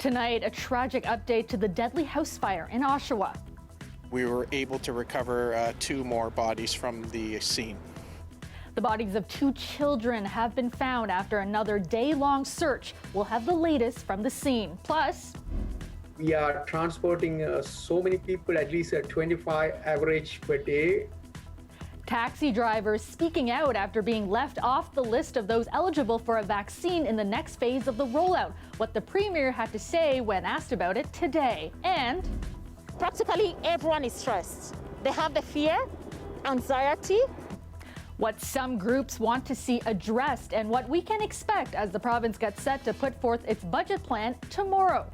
Tonight, a tragic update to the deadly house fire in Oshawa. We were able to recover 2 more bodies from the scene. The bodies of 2 children have been found after another day-long search. We'll have the latest from the scene. Plus, we are transporting so many people, at least at 25 average per day. Taxi drivers speaking out after being left off the list of those eligible for a vaccine in the next phase of the rollout. What the Premier had to say when asked about it today. And practically everyone is stressed. They have the fear, anxiety. What some groups want to see addressed and what we can expect as the province gets set to put forth its budget plan tomorrow.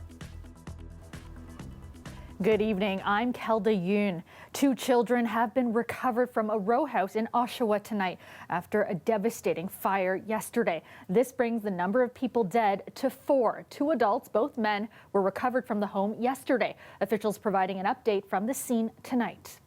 Good evening, I'm Kelda Yoon. 2 children have been recovered from a row house in Oshawa tonight after a devastating fire yesterday. This brings the number of people dead to 4. 2 adults, both men, were recovered from the home yesterday. Officials providing an update from the scene tonight.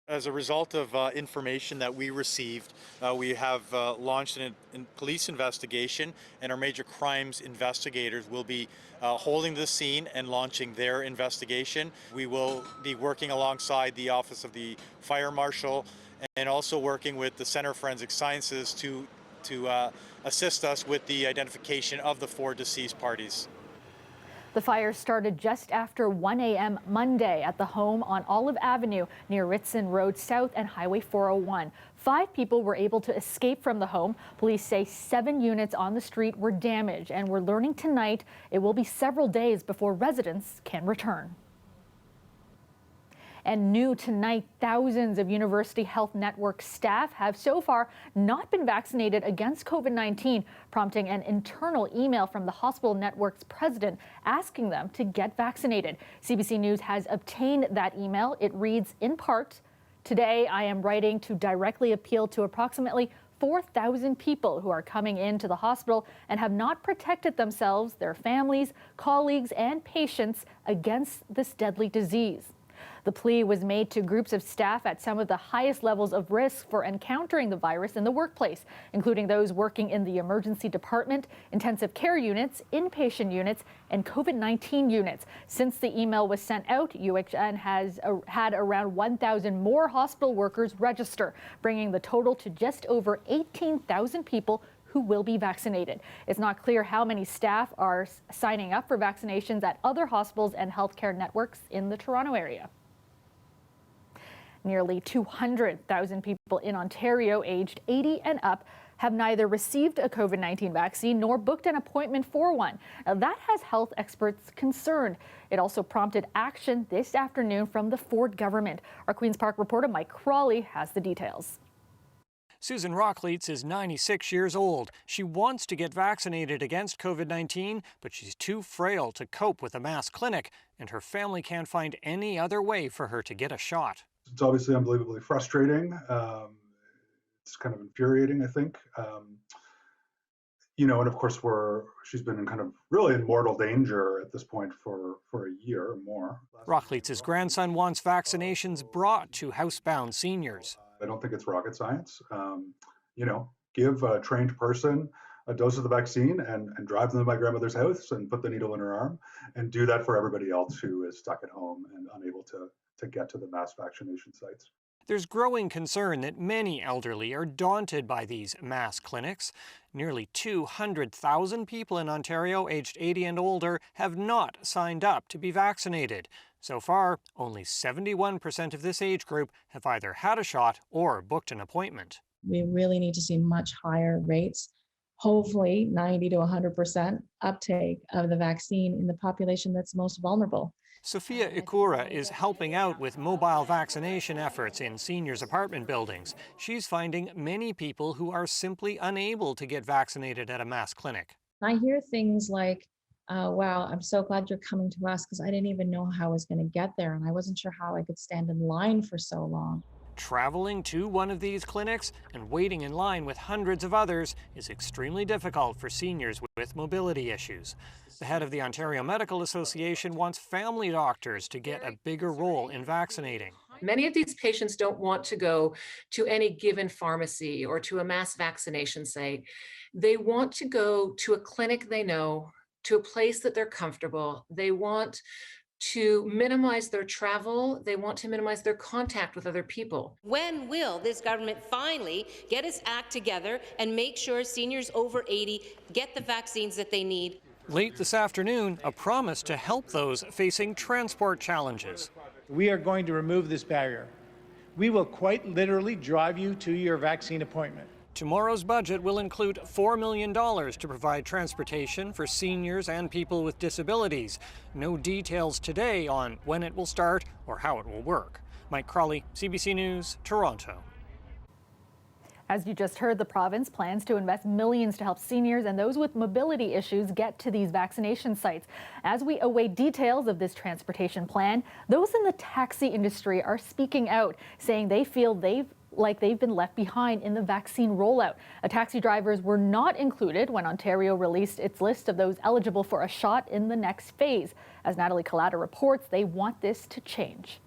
As a result of information that we received, we have launched a police investigation, and our major crimes investigators will be holding the scene and launching their investigation. We will be working alongside the Office of the Fire Marshal and also working with the Centre of Forensic Sciences to assist us with the identification of the 4 deceased parties. The fire started just after 1 a.m. Monday at the home on Olive Avenue near Ritson Road South and Highway 401. 5 people were able to escape from the home. Police say 7 units on the street were damaged, and we're learning tonight it will be several days before residents can return. And new tonight, thousands of University Health Network staff have so far not been vaccinated against COVID-19, prompting an internal email from the hospital network's president asking them to get vaccinated. CBC News has obtained that email. It reads in part, "Today I am writing to directly appeal to approximately 4,000 people who are coming into the hospital and have not protected themselves, their families, colleagues, and patients against this deadly disease." The plea was made to groups of staff at some of the highest levels of risk for encountering the virus in the workplace, including those working in the emergency department, intensive care units, inpatient units, and COVID-19 units. Since the email was sent out, UHN has had around 1,000 more hospital workers register, bringing the total to just over 18,000 people who will be vaccinated. It's not clear how many staff are signing up for vaccinations at other hospitals and healthcare networks in the Toronto area. Nearly 200,000 people in Ontario aged 80 and up have neither received a COVID-19 vaccine nor booked an appointment for one. Now, that has health experts concerned. It also prompted action this afternoon from the Ford government. Our Queen's Park reporter Mike Crawley has the details. Susan Rockleitz is 96 years old. She wants to get vaccinated against COVID-19, but she's too frail to cope with a mass clinic, and her family can't find any other way for her to get a shot. It's obviously unbelievably frustrating. It's kind of infuriating, I think. And of course, she's been in kind of really in mortal danger at this point for a year or more. Rockleitz's grandson wants vaccinations brought to housebound seniors. I don't think it's rocket science. Give a trained person a dose of the vaccine and drive them to my grandmother's house and put the needle in her arm, and do that for everybody else who is stuck at home and unable to get to the mass vaccination sites. There's growing concern that many elderly are daunted by these mass clinics. Nearly 200,000 people in Ontario aged 80 and older have not signed up to be vaccinated. So far, only 71% of this age group have either had a shot or booked an appointment. We really need to see much higher rates, hopefully 90 to 100% uptake of the vaccine in the population that's most vulnerable. Sophia Ikura is helping out with mobile vaccination efforts in seniors' apartment buildings. She's finding many people who are simply unable to get vaccinated at a mass clinic. I hear things like, wow, I'm so glad you're coming to us because I didn't even know how I was going to get there, and I wasn't sure how I could stand in line for so long. Traveling to one of these clinics and waiting in line with hundreds of others is extremely difficult for seniors with mobility issues. The head of the Ontario Medical Association wants family doctors to get a bigger role in vaccinating. Many of these patients don't want to go to any given pharmacy or to a mass vaccination site. They want to go to a clinic they know, to a place that they're comfortable. They want to minimize their travel. They want to minimize their contact with other people. When will this government finally get its act together and make sure seniors over 80 get the vaccines that they need? Late this afternoon, a promise to help those facing transport challenges. We are going to remove this barrier. We will quite literally drive you to your vaccine appointment. Tomorrow's budget will include $4 million to provide transportation for seniors and people with disabilities. No details today on when it will start or how it will work. Mike Crawley, CBC News, Toronto. As you just heard, the province plans to invest millions to help seniors and those with mobility issues get to these vaccination sites. As we await details of this transportation plan, those in the taxi industry are speaking out, saying they feel they've been left behind in the vaccine rollout. Taxi drivers were not included when Ontario released its list of those eligible for a shot in the next phase. As Natalie Collada reports, they want this to change.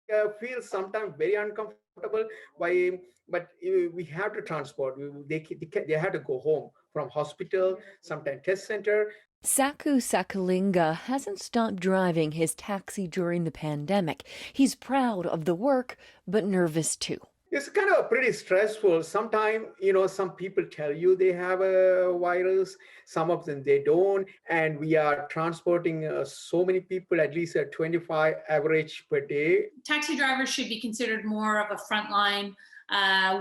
I feel sometimes very uncomfortable but we have to transport. They have to go home from hospital, sometimes test center. Saku Sakalinga hasn't stopped driving his taxi during the pandemic. He's proud of the work, but nervous too. It's kind of pretty stressful. Sometimes, some people tell you they have a virus, some of them they don't, and we are transporting so many people, at least 25 average per day. Taxi drivers should be considered more of a frontline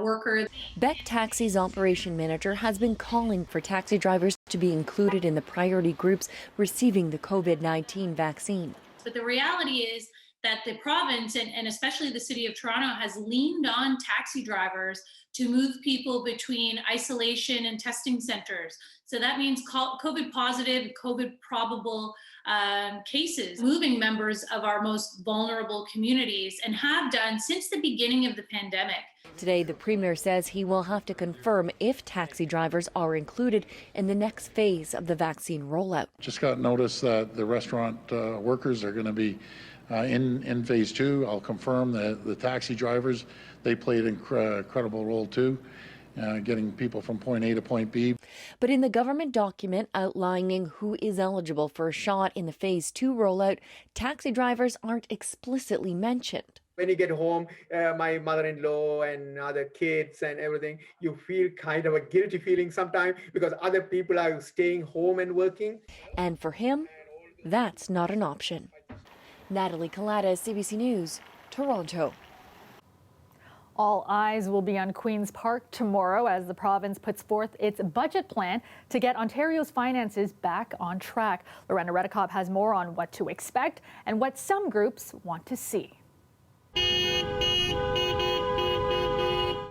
worker. Beck Taxi's operation manager has been calling for taxi drivers to be included in the priority groups receiving the COVID-19 vaccine. But the reality is that the province and especially the city of Toronto has leaned on taxi drivers to move people between isolation and testing centers. So that means COVID positive, COVID probable cases, moving members of our most vulnerable communities, and have done since the beginning of the pandemic. Today, the Premier says he will have to confirm if taxi drivers are included in the next phase of the vaccine rollout. Just got notice that the restaurant workers are going to be in phase 2. I'll confirm that the taxi drivers, they played an incredible role too, getting people from point A to point B. But in the government document outlining who is eligible for a shot in the phase 2 rollout, taxi drivers aren't explicitly mentioned. When you get home, my mother-in-law and other kids and everything, you feel kind of a guilty feeling sometimes because other people are staying home and working. And for him, that's not an option. Natalie Collada, CBC News, Toronto. All eyes will be on Queen's Park tomorrow as the province puts forth its budget plan to get Ontario's finances back on track. Lorena Redekop has more on what to expect and what some groups want to see.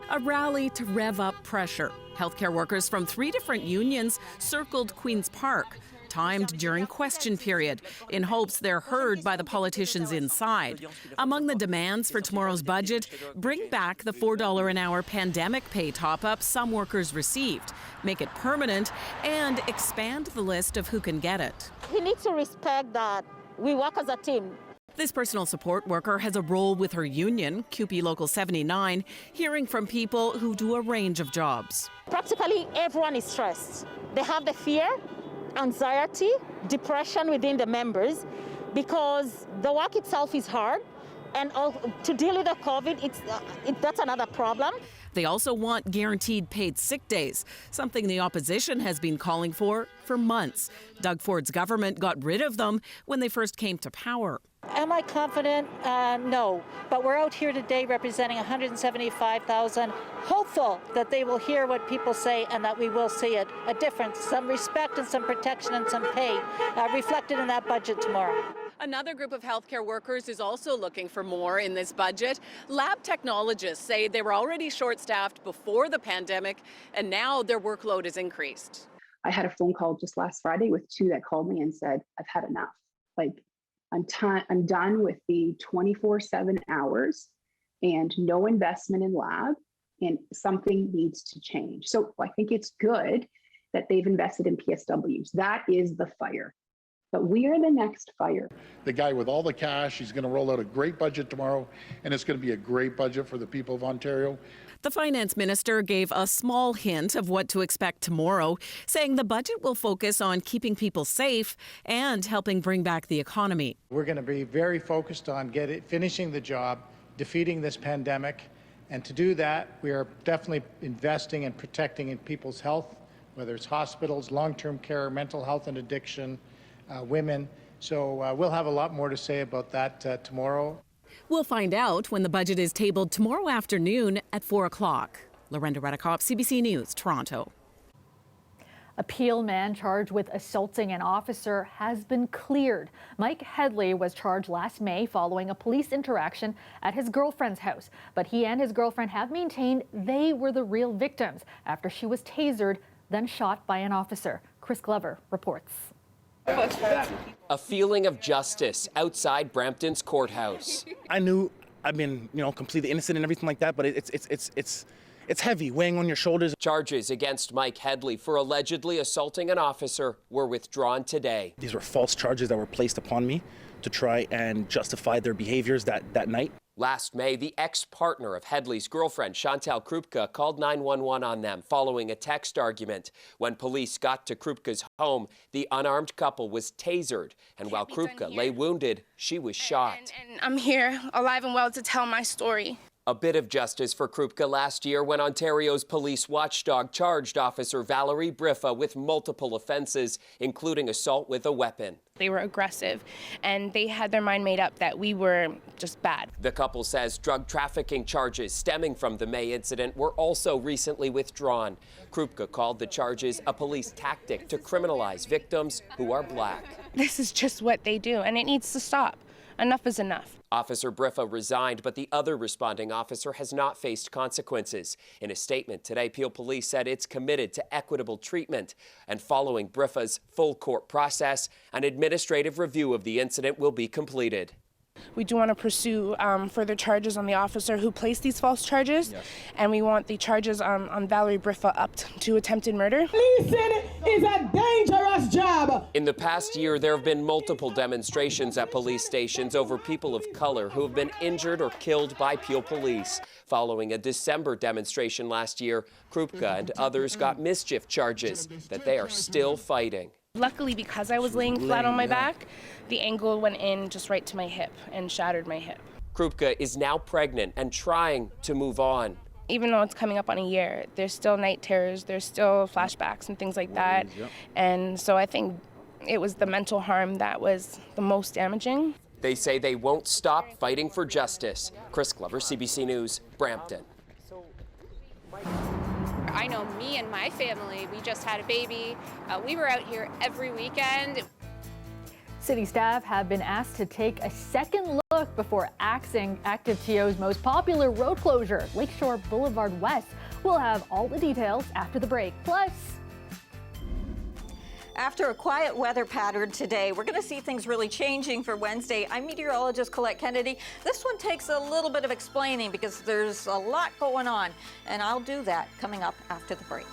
A rally to rev up pressure. Healthcare workers from 3 different unions circled Queen's Park, timed during question period, in hopes they're heard by the politicians inside. Among the demands for tomorrow's budget, bring back the $4 an hour pandemic pay top-up some workers received, make it permanent, and expand the list of who can get it. We need to respect that we work as a team. This personal support worker has a role with her union, CUPE Local 79, hearing from people who do a range of jobs. Practically everyone is stressed. They have the fear, anxiety, depression within the members because the work itself is hard, and to deal with the COVID, that's another problem. They also want guaranteed paid sick days, something the opposition has been calling for months. Doug Ford's government got rid of them when they first came to power. Am I confident? No. But we're out here today representing 175,000, hopeful that they will hear what people say and that we will see it, a difference, some respect and some protection and some pay reflected in that budget tomorrow. Another group of healthcare workers is also looking for more in this budget. Lab technologists say they were already short-staffed before the pandemic, and now their workload is increased. I had a phone call just last Friday with 2 that called me and said, I've had enough. I'm done with the 24/7 hours and no investment in lab, and something needs to change. So I think it's good that they've invested in PSWs. That is the fire. but we are the next fire. The guy with all the cash, he's going to roll out a great budget tomorrow, and it's going to be a great budget for the people of Ontario. The finance minister gave a small hint of what to expect tomorrow, saying the budget will focus on keeping people safe and helping bring back the economy. We're going to be very focused on finishing the job, defeating this pandemic. And to do that, we are definitely investing and protecting in people's health, whether it's hospitals, long-term care, mental health and addiction, women. So we'll have a lot more to say about that tomorrow. We'll find out when the budget is tabled tomorrow afternoon at 4 o'clock. Lorenda Redekop, CBC News, Toronto. A Peel man charged with assaulting an officer has been cleared. Mike Headley was charged last May following a police interaction at his girlfriend's house. But he and his girlfriend have maintained they were the real victims after she was tasered, then shot by an officer. Chris Glover reports. A feeling of justice outside Brampton's courthouse. I knew I've been, completely innocent and everything like that, but it's heavy, weighing on your shoulders. Charges against Mike Headley for allegedly assaulting an officer were withdrawn today. These were false charges that were placed upon me to try and justify their behaviors that night. Last May, the ex-partner of Headley's girlfriend, Chantal Krupka, called 911 on them following a text argument. When police got to Krupka's home, the unarmed couple was tasered, and while Krupka lay wounded, she was shot. And I'm here, alive and well, to tell my story. A bit of justice for Krupka last year when Ontario's police watchdog charged Officer Valerie Briffa with multiple offences, including assault with a weapon. They were aggressive, and they had their mind made up that we were just bad. The couple says drug trafficking charges stemming from the May incident were also recently withdrawn. Krupka called the charges a police tactic to criminalize victims who are black. This is just what they do, and it needs to stop. Enough is enough. Officer Briffa resigned, but the other responding officer has not faced consequences. In a statement today, Peel Police said it's committed to equitable treatment, and following Briffa's full court process, an administrative review of the incident will be completed. We do want to pursue further charges on the officer who placed these false charges, and we want the charges on Valerie Briffa upped to attempted murder. Policing is a dangerous job. In the past year, there have been multiple demonstrations at police stations over people of color who have been injured or killed by Peel Police. Following a December demonstration last year, Krupka and others got mischief charges that they are still fighting. Luckily, because I was laying flat on my back, the angle went in just right to my hip and shattered my hip. Krupka is now pregnant and trying to move on. Even though it's coming up on a year, there's still night terrors, there's still flashbacks and things like that. And so I think it was the mental harm that was the most damaging. They say they won't stop fighting for justice. Chris Glover, CBC News, Brampton. I know me and my family, we just had a baby. We were out here every weekend. City staff have been asked to take a second look before axing Active TO's most popular road closure, Lakeshore Boulevard West. We'll have all the details after the break. Plus, after a quiet weather pattern today, we're going to see things really changing for Wednesday. I'm meteorologist Colette Kennedy. This one takes a little bit of explaining because there's a lot going on, and I'll do that coming up after the break.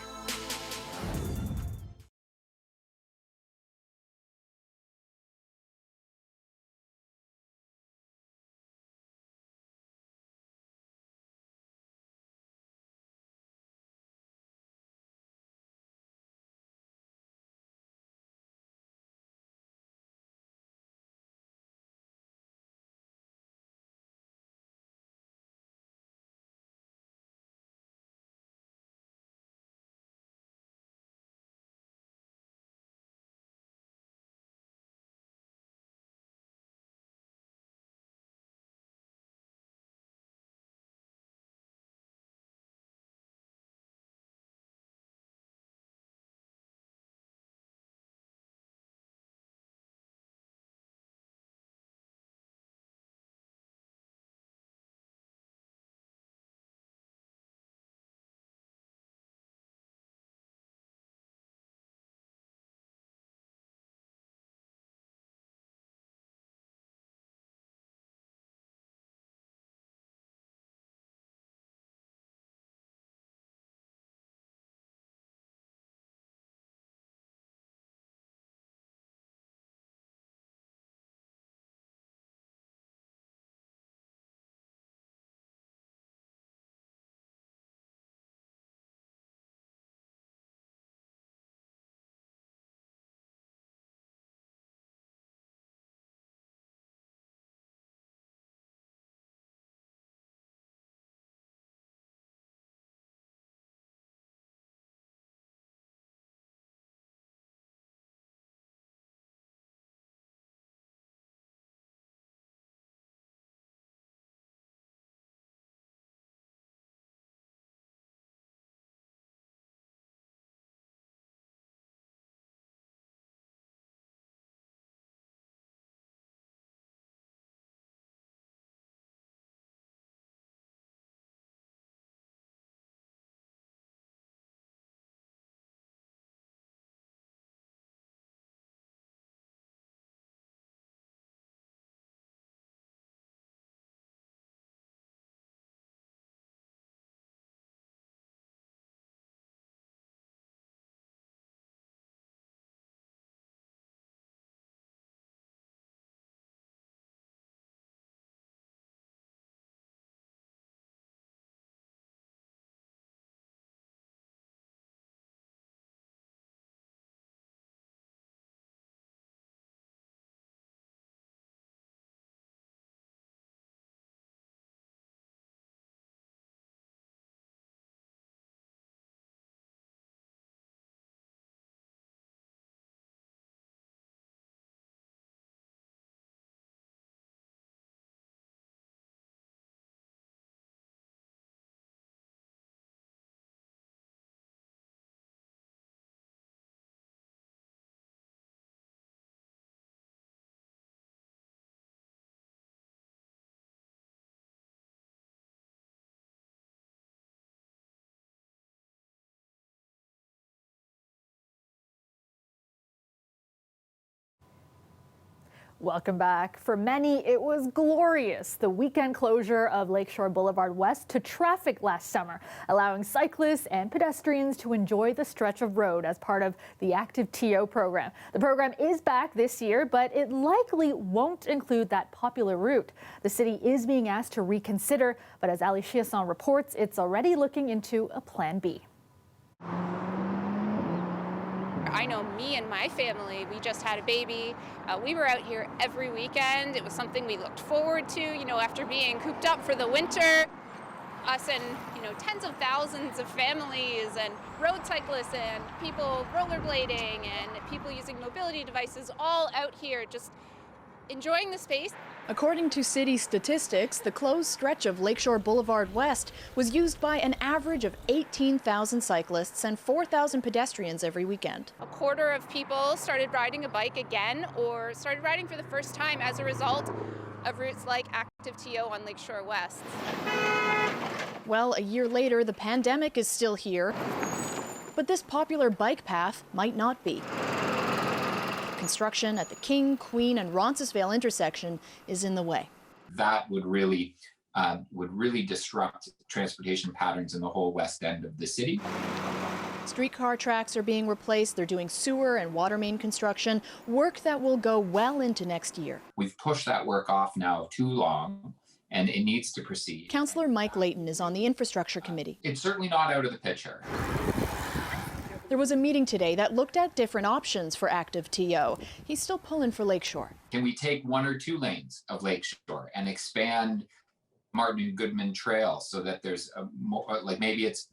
Welcome back. For many, it was glorious, the weekend closure of Lakeshore Boulevard West to traffic last summer, allowing cyclists and pedestrians to enjoy the stretch of road as part of the Active TO program. The program is back this year, but it likely won't include that popular route. The city is being asked to reconsider, but as Ali Chiasson reports, it's already looking into a plan B. I know me and my family, we just had a baby. We were out here every weekend. It was something we looked forward to, after being cooped up for the winter. Us and, tens of thousands of families and road cyclists and people rollerblading and people using mobility devices all out here just enjoying the space. According to city statistics, the closed stretch of Lakeshore Boulevard West was used by an average of 18,000 cyclists and 4,000 pedestrians every weekend. A quarter of people started riding a bike again or started riding for the first time as a result of routes like Active TO on Lakeshore West. Well, a year later, the pandemic is still here, but this popular bike path might not be. Construction at the King, Queen, and Roncesvalles intersection is in the way. That would really disrupt transportation patterns in the whole west end of the city. Streetcar tracks are being replaced. They're doing sewer and water main construction, work that will go well into next year. We've pushed that work off now too long, and it needs to proceed. Councillor Mike Layton is on the infrastructure committee. It's certainly not out of the picture. There was a meeting today that looked at different options for Active TO. He's still pulling for Lakeshore. Can we take 1 or 2 lanes of Lakeshore and expand Martin and Goodman Trail so that there's a more, like maybe it's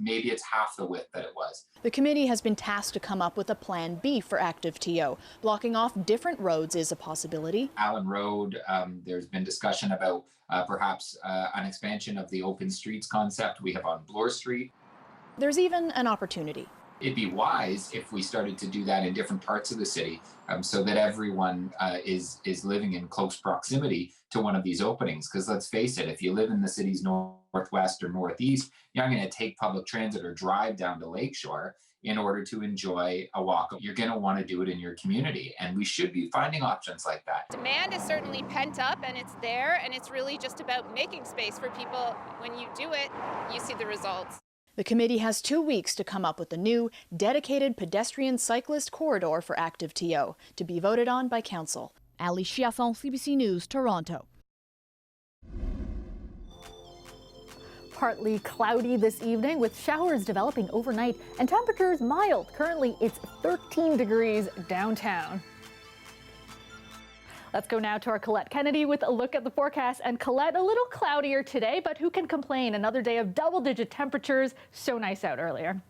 half the width that it was? The committee has been tasked to come up with a plan B for Active TO. Blocking off different roads is a possibility. Allen Road, there's been discussion about perhaps an expansion of the open streets concept we have on Bloor Street. There's even an opportunity. It'd be wise if we started to do that in different parts of the city so that everyone is living in close proximity to one of these openings. Because let's face it, if you live in the city's northwest or northeast, you're not going to take public transit or drive down to Lakeshore in order to enjoy a walk. You're going to want to do it in your community. And we should be finding options like that. Demand is certainly pent up and it's there, and it's really just about making space for people. When you do it, you see the results. The committee has 2 weeks to come up with a new, dedicated pedestrian cyclist corridor for Active TO to be voted on by council. Ali Chiasson, CBC News, Toronto. Partly cloudy this evening with showers developing overnight and temperatures mild. Currently, it's 13 degrees downtown. Let's go now to our Colette Kennedy with a look at the forecast. And Colette, a little cloudier today, but who can complain? Another day of double-digit temperatures. So nice out earlier.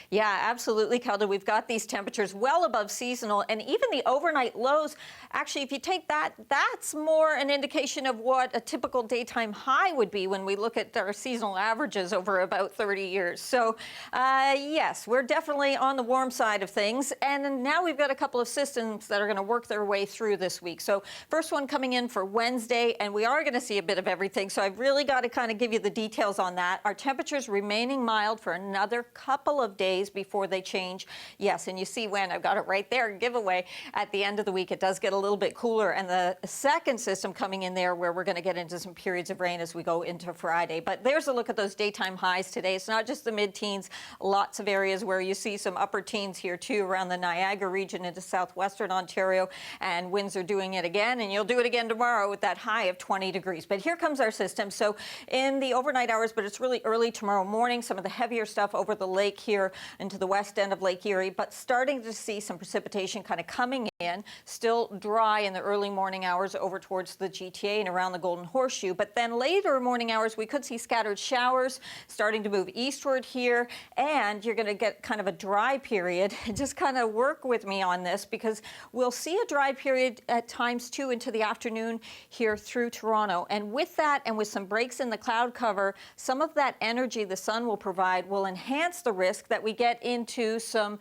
Yeah, absolutely, Kelda. We've got these temperatures well above seasonal, and even the overnight lows, actually, if you take that, that's more an indication of what a typical daytime high would be when we look at our seasonal averages over about 30 years. So, yes, we're definitely on the warm side of things, and now we've got a couple of systems that are going to work their way through this week. So, first one coming in for Wednesday, and we are going to see a bit of everything, so I've really got to kind of give you the details on that. Our temperatures remaining mild for another couple of days before they change. Yes, and you see when I've got it right there, giveaway. At the end of the week, it does get a little bit cooler, and the second system coming in there where we're going to get into some periods of rain as we go into Friday. But there's a look at those daytime highs today. It's not just the mid-teens, lots of areas where you see some upper teens here too, around the Niagara region into southwestern Ontario, and Windsor doing it again, and you'll do it again tomorrow with that high of 20 degrees. But here comes our system. So in the overnight hours, but it's really early tomorrow morning, some of the heavier stuff over the lake here into the west end of Lake Erie, but starting to see some precipitation kind of coming in, still dry in the early morning hours over towards the GTA and around the Golden Horseshoe. But then later morning hours, we could see scattered showers starting to move eastward here, and you're going to get kind of a dry period. Just kind of work with me on this, because we'll see a dry period at times too into the afternoon here through Toronto. And with that, and with some breaks in the cloud cover, some of that energy the sun will provide will enhance the risk that we get into some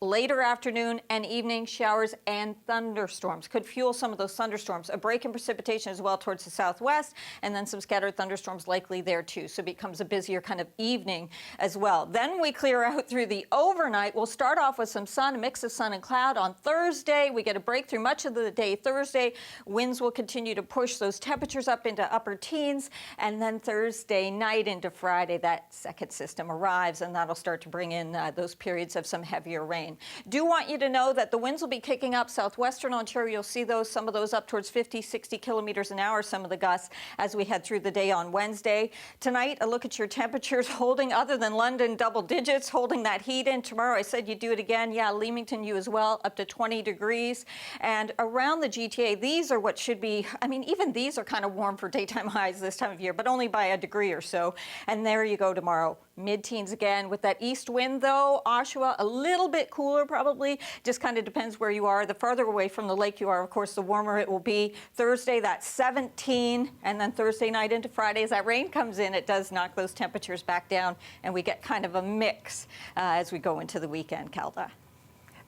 Later afternoon and evening showers and thunderstorms could fuel some of those thunderstorms. A break in precipitation as well towards the southwest, and then some scattered thunderstorms likely there too. So it becomes a busier kind of evening as well. Then we clear out through the overnight. We'll start off with some sun, a mix of sun and cloud. On Thursday, we get a break through much of the day. Thursday, winds will continue to push those temperatures up into upper teens. And then Thursday night into Friday, that second system arrives, and that'll start to bring in those periods of some heavier rain. Do want you to know that the winds will be kicking up southwestern Ontario. You'll see those, some of those up towards 50, 60 kilometers an hour, some of the gusts as we head through the day on Wednesday. Tonight, a look at your temperatures holding, other than London, double digits, holding that heat in. Tomorrow, I said you'd do it again. Yeah, Leamington, you as well, up to 20 degrees. And around the GTA, these are what should be, I mean, even these are kind of warm for daytime highs this time of year, but only by a degree or so. And there you go tomorrow. Mid-teens again with that east wind, though. Oshawa, a little bit cooler probably. Just kind of depends where you are. The farther away from the lake you are, of course, the warmer it will be. Thursday, that's 17. And then Thursday night into Friday, as that rain comes in, it does knock those temperatures back down. And we get kind of a mix as we go into the weekend, Calda.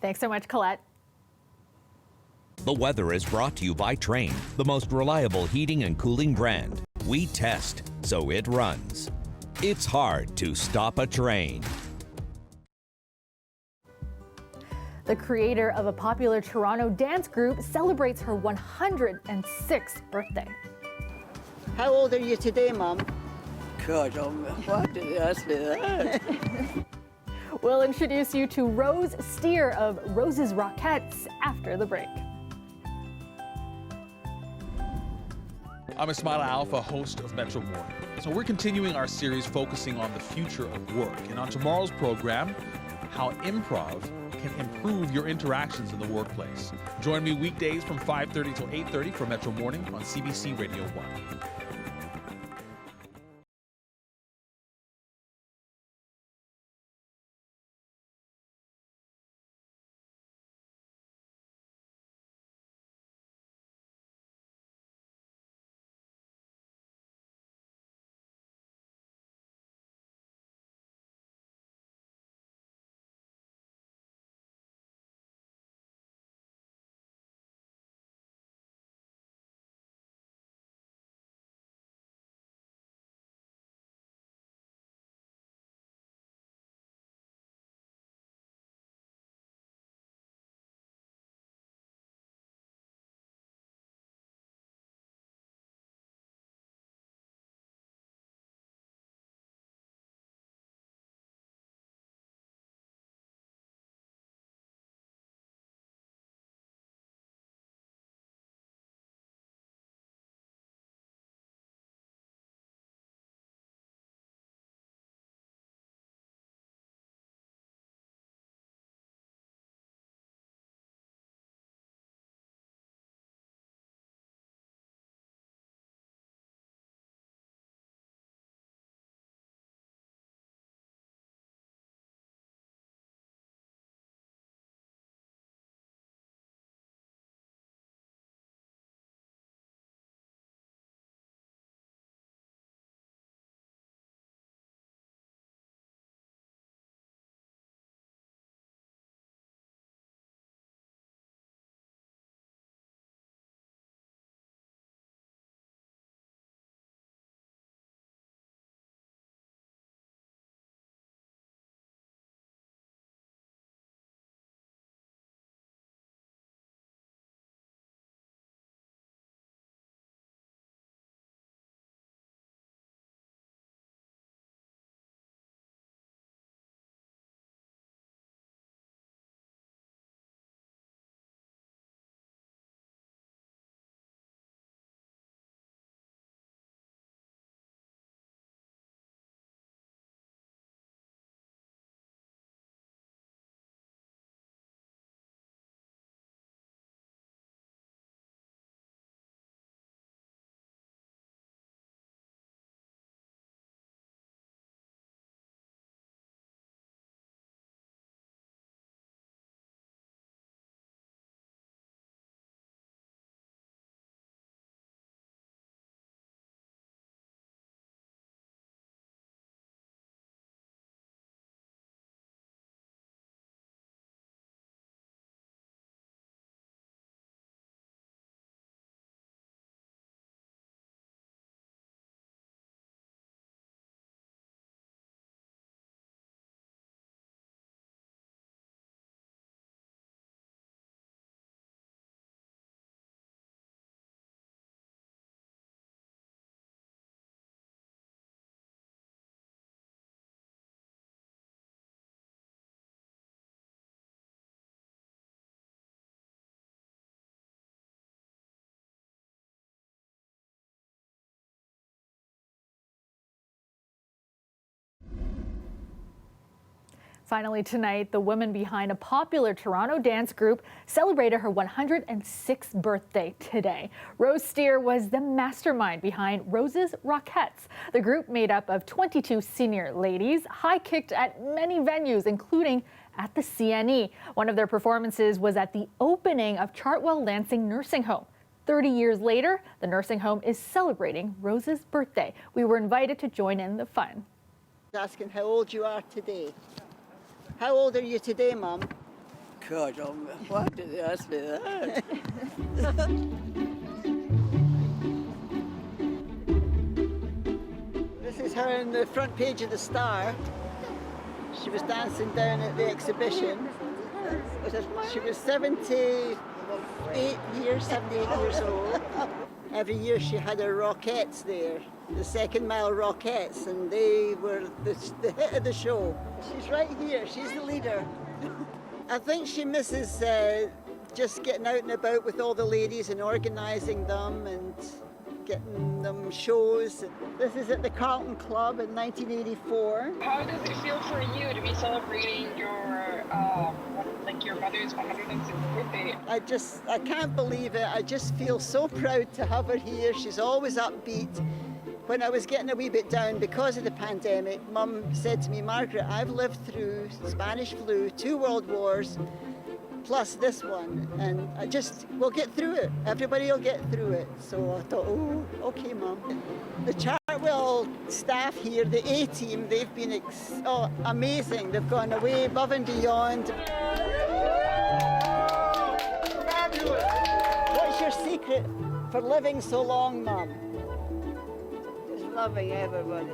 Thanks so much, Colette. The weather is brought to you by Trane, the most reliable heating and cooling brand. We test, so it runs. It's hard to stop a train. The creator of a popular Toronto dance group celebrates her 106th birthday. How old are you today, Mom? God, why did you ask me that? We'll introduce you to Rose Steer of Rose's Rockettes after the break. I'm Ismaila Alpha, host of Metro Morning. So we're continuing our series focusing on the future of work. And on tomorrow's program, how improv can improve your interactions in the workplace. Join me weekdays from 5:30 till 8:30 for Metro Morning on CBC Radio 1. Finally tonight, the woman behind a popular Toronto dance group celebrated her 106th birthday today. Rose Steer was the mastermind behind Rose's Rockettes. The group, made up of 22 senior ladies, high-kicked at many venues, including at the CNE. One of their performances was at the opening of Chartwell Lansing Nursing Home. 30 years later, the nursing home is celebrating Rose's birthday. We were invited to join in the fun. Asking how old you are today. How old are you today, Mum? God, why did they ask me that? This is her on the front page of the Star. She was dancing down at the exhibition. She was 78 years old. Every year she had her Rockettes there, the Second Mile Rockettes, and they were the hit of the show. She's right here, she's the leader. I think she misses just getting out and about with all the ladies and organising them and getting them shows. This is at the Carlton Club in 1984. How does it feel for you to be celebrating your mother's 106th birthday? I can't believe it. I just feel so proud to have her here. She's always upbeat. When I was getting a wee bit down because of the pandemic, Mum said to me, Margaret, I've lived through Spanish flu, 2 world wars, plus this one, and we'll get through it. Everybody will get through it. So I thought, oh, okay, Mum. The Chartwell staff here, the A-team, they've been amazing. They've gone away above and beyond. What's your secret for living so long, Mum? Just loving everybody.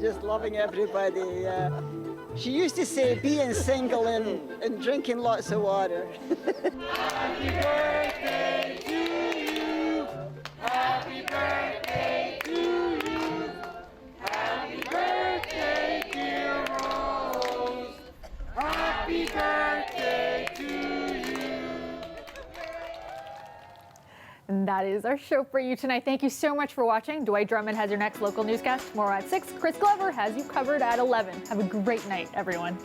Just loving everybody, yeah. She used to say being single and drinking lots of water. Happy birthday to you. Happy birthday to you. Happy birthday, dear Rose. Happy birthday to you. And that is our show for you tonight. Thank you so much for watching. Dwight Drummond has your next local newscast tomorrow at 6. Chris Glover has you covered at 11. Have a great night, everyone.